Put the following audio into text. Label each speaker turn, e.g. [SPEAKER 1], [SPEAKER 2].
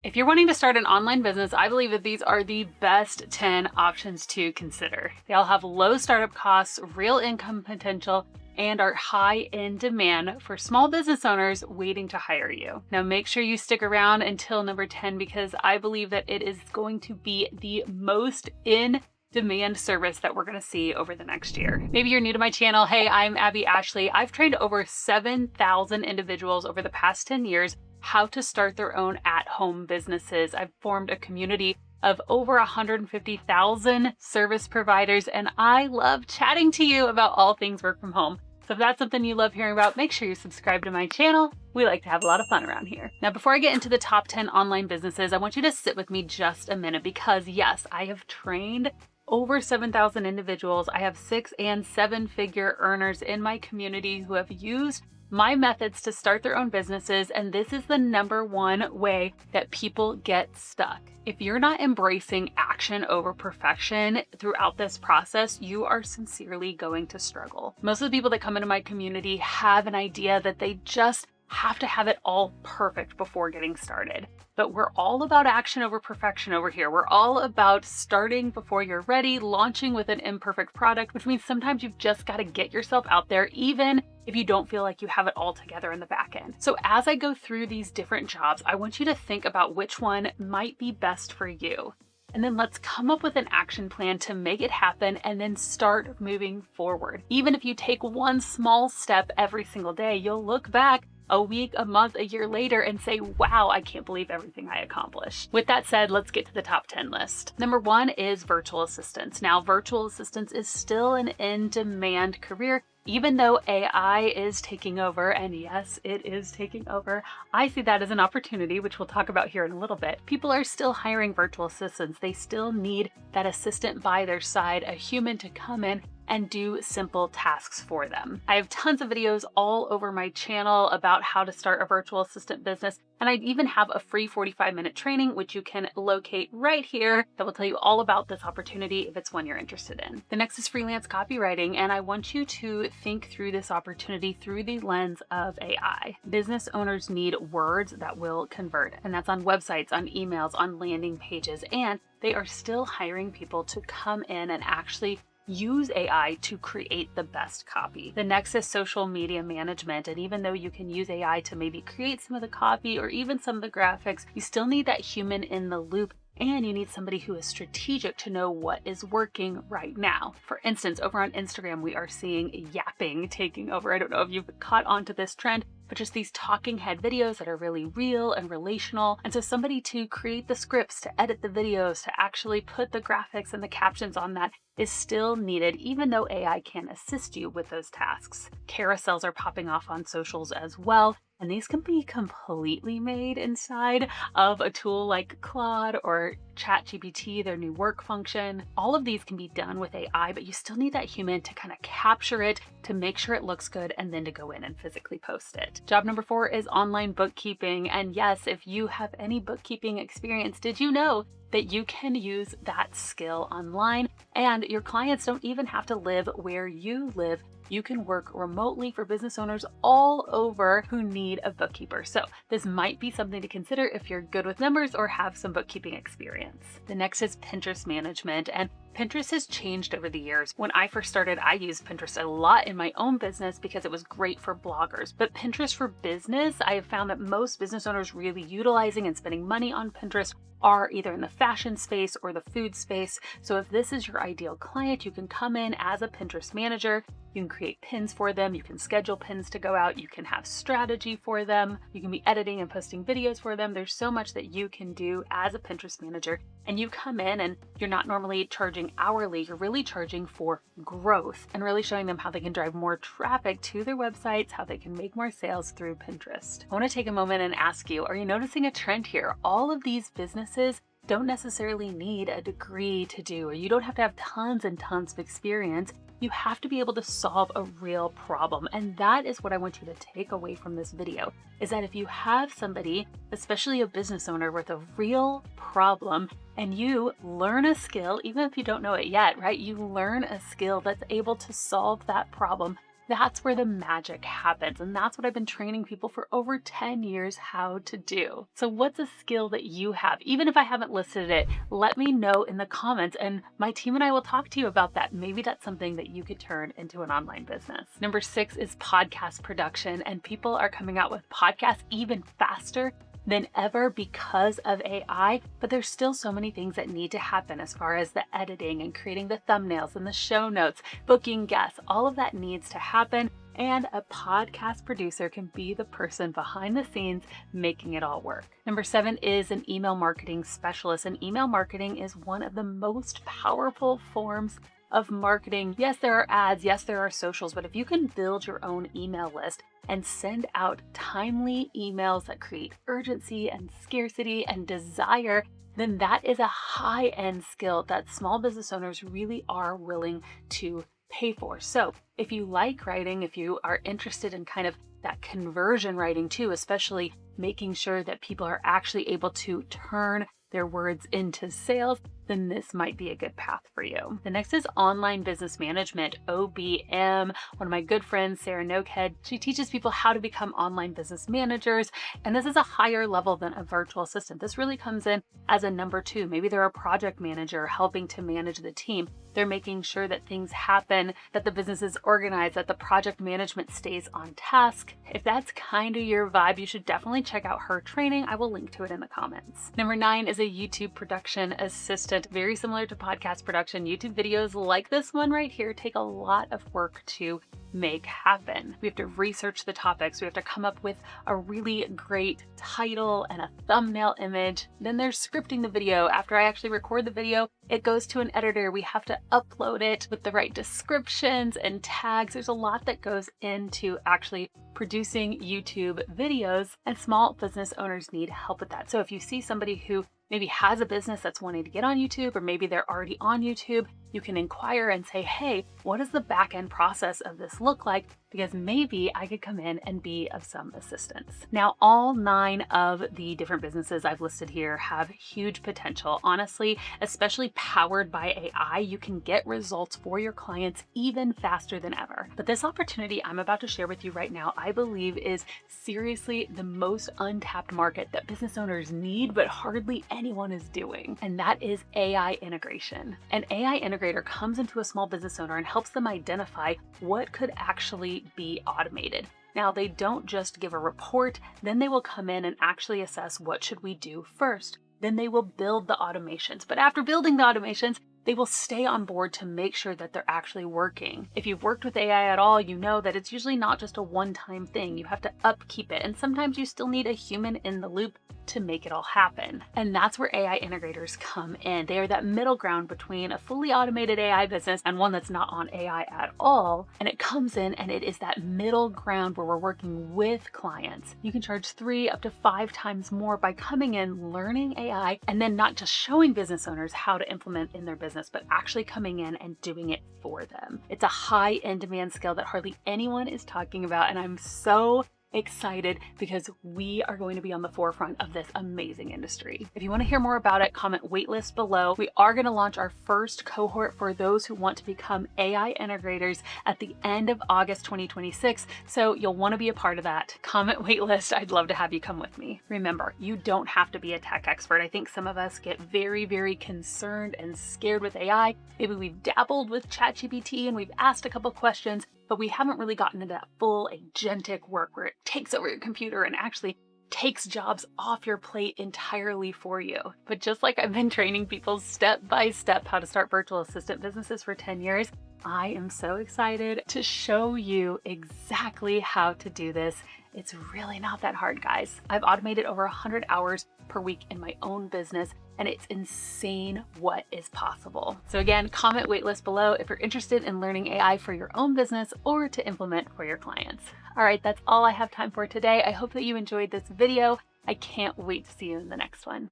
[SPEAKER 1] If you're wanting to start an online business, I believe that these are the best 10 options to consider. They all have low startup costs, real income potential, and are high in demand for small business owners waiting to hire you. Now, make sure you stick around until number 10 because I believe that it is going to be the most in demand service that we're going to see over the next year. Maybe you're new to my channel. Hey, I'm Abbey Ashley. I've trained over 7,000 individuals over the past 10 years how to start their own at-home businesses. I've formed a community of over 150,000 service providers, and I love chatting to you about all things work from home. So if that's something you love hearing about, make sure you subscribe to my channel. We like to have a lot of fun around here. Now, before I get into the top 10 online businesses, I want you to sit with me just a minute because yes, I have trained over 7,000 individuals. I have 6- and 7-figure earners in my community who have used my methods to start their own businesses, and this is the number one way that people get stuck. If you're not embracing action over perfection throughout this process, you are sincerely going to struggle. Most of the people that come into my community have an idea that they just have to have it all perfect before getting started. But we're all about action over perfection over here. We're all about starting before you're ready, launching with an imperfect product, which means sometimes you've just got to get yourself out there, even if you don't feel like you have it all together in the back end. So as I go through these different jobs, I want you to think about which one might be best for you. And then let's come up with an action plan to make it happen and then start moving forward. Even if you take one small step every single day, you'll look back a week, a month, a year later and say, wow, I can't believe everything I accomplished. With that said, let's get to the top 10 list. Number 1 is virtual assistants. Now, virtual assistants is still an in-demand career, even though AI is taking over, and yes, it is taking over. I see that as an opportunity, which we'll talk about here in a little bit. People are still hiring virtual assistants. They still need that assistant by their side, a human to come in and do simple tasks for them. I have tons of videos all over my channel about how to start a virtual assistant business, and I even have a free 45-minute training, which you can locate right here, that will tell you all about this opportunity if it's one you're interested in. The next is freelance copywriting, and I want you to think through this opportunity through the lens of AI. Business owners need words that will convert, and that's on websites, on emails, on landing pages, and they are still hiring people to come in and actually use AI to create the best copy. The next is social media management. And even though you can use AI to maybe create some of the copy or even some of the graphics, you still need that human in the loop. And you need somebody who is strategic to know what is working right now. For instance, over on Instagram, we are seeing yapping taking over. I don't know if you've caught on to this trend, but just these talking head videos that are really real and relational. And so somebody to create the scripts, to edit the videos, to actually put the graphics and the captions on that is still needed, even though AI can assist you with those tasks. Carousels are popping off on socials as well. And these can be completely made inside of a tool like Claude or ChatGPT, their new work function. All of these can be done with AI, but you still need that human to kind of capture it, to make sure it looks good, and then to go in and physically post it. Job number 4 is online bookkeeping. And yes, if you have any bookkeeping experience, did you know that you can use that skill online and your clients don't even have to live where you live? You can work remotely for business owners all over who need a bookkeeper. So this might be something to consider if you're good with numbers or have some bookkeeping experience. The next is Pinterest management, and Pinterest has changed over the years. When I first started, I used Pinterest a lot in my own business because it was great for bloggers. But Pinterest for business, I have found that most business owners really utilizing and spending money on Pinterest are either in the fashion space or the food space. So if this is your ideal client, you can come in as a Pinterest manager. You can create pins for them. You can schedule pins to go out. You can have strategy for them. You can be editing and posting videos for them. There's so much that you can do as a Pinterest manager. And you come in and you're not normally charging hourly. You're really charging for growth and really showing them how they can drive more traffic to their websites, how they can make more sales through Pinterest. I want to take a moment and ask you, are you noticing a trend here? All of these businesses don't necessarily need a degree to do, or you don't have to have tons and tons of experience. You have to be able to solve a real problem. And that is what I want you to take away from this video, is that if you have somebody, especially a business owner with a real problem, and you learn a skill, even if you don't know it yet, right? You learn a skill that's able to solve that problem, That's where the magic happens. And that's what I've been training people for over 10 years how to do. So what's a skill that you have? Even if I haven't listed it, let me know in the comments and my team and I will talk to you about that. Maybe that's something that you could turn into an online business. Number 6 is podcast production, and people are coming out with podcasts even faster than ever because of AI, but there's still so many things that need to happen as far as the editing and creating the thumbnails and the show notes, booking guests, all of that needs to happen. And a podcast producer can be the person behind the scenes making it all work. Number 7 is an email marketing specialist. And email marketing is one of the most powerful forms of marketing. Yes, there are ads. Yes, there are socials. But if you can build your own email list and send out timely emails that create urgency and scarcity and desire, then that is a high-end skill that small business owners really are willing to pay for. So if you like writing, if you are interested in kind of that conversion writing too, especially making sure that people are actually able to turn their words into sales, then this might be a good path for you. The next is online business management, OBM. One of my good friends, Sarah Nokehead, she teaches people how to become online business managers. And this is a higher level than a virtual assistant. This really comes in as a number 2. Maybe they're a project manager helping to manage the team. They're making sure that things happen, that the business is organized, that the project management stays on task. If that's kind of your vibe, you should definitely check out her training. I will link to it in the comments. Number 9 is a YouTube production assistant. Very similar to podcast production. YouTube videos like this one right here take a lot of work to make happen. We have to research the topics. We have to come up with a really great title and a thumbnail image. Then there's scripting the video. After I actually record the video, it goes to an editor. We have to upload it with the right descriptions and tags. There's a lot that goes into actually producing YouTube videos, and small business owners need help with that. So if you see somebody who maybe has a business that's wanting to get on YouTube, or maybe they're already on YouTube, you can inquire and say, hey, what does the back end process of this look like? Because maybe I could come in and be of some assistance. Now, all 9 of the different businesses I've listed here have huge potential. Honestly, especially powered by AI, you can get results for your clients even faster than ever. But this opportunity I'm about to share with you right now, I believe is seriously the most untapped market that business owners need, but hardly anyone is doing. And that is AI integration. An AI integrator comes into a small business owner and helps them identify what could actually be automated. Now, they don't just give a report, then they will come in and actually assess what should we do first. Then they will build the automations. But after building the automations, they will stay on board to make sure that they're actually working. If you've worked with AI at all, you know that it's usually not just a one-time thing. You have to upkeep it, and sometimes you still need a human in the loop to make it all happen. And that's where AI integrators come in. They are that middle ground between a fully automated AI business and one that's not on AI at all. And it comes in and it is that middle ground where we're working with clients. You can charge 3 up to 5 times more by coming in, learning AI, and then not just showing business owners how to implement in their business, but actually coming in and doing it for them. It's a high in-demand skill that hardly anyone is talking about, and I'm so excited because we are going to be on the forefront of this amazing industry. If you want to hear more about it, comment waitlist below. We are going to launch our first cohort for those who want to become AI integrators at the end of August 2026. So you'll want to be a part of that. Comment waitlist. I'd love to have you come with me. Remember, you don't have to be a tech expert. I think some of us get very, very concerned and scared with AI. Maybe we've dabbled with ChatGPT and we've asked a couple questions, but we haven't really gotten into that full agentic work where it takes over your computer and actually takes jobs off your plate entirely for you. But just like I've been training people step by step how to start virtual assistant businesses for 10 years, I am so excited to show you exactly how to do this. It's really not that hard, guys. I've automated over 100 hours per week in my own business, and it's insane what is possible. So again, comment waitlist below if you're interested in learning AI for your own business or to implement for your clients. All right, that's all I have time for today. I hope that you enjoyed this video. I can't wait to see you in the next one.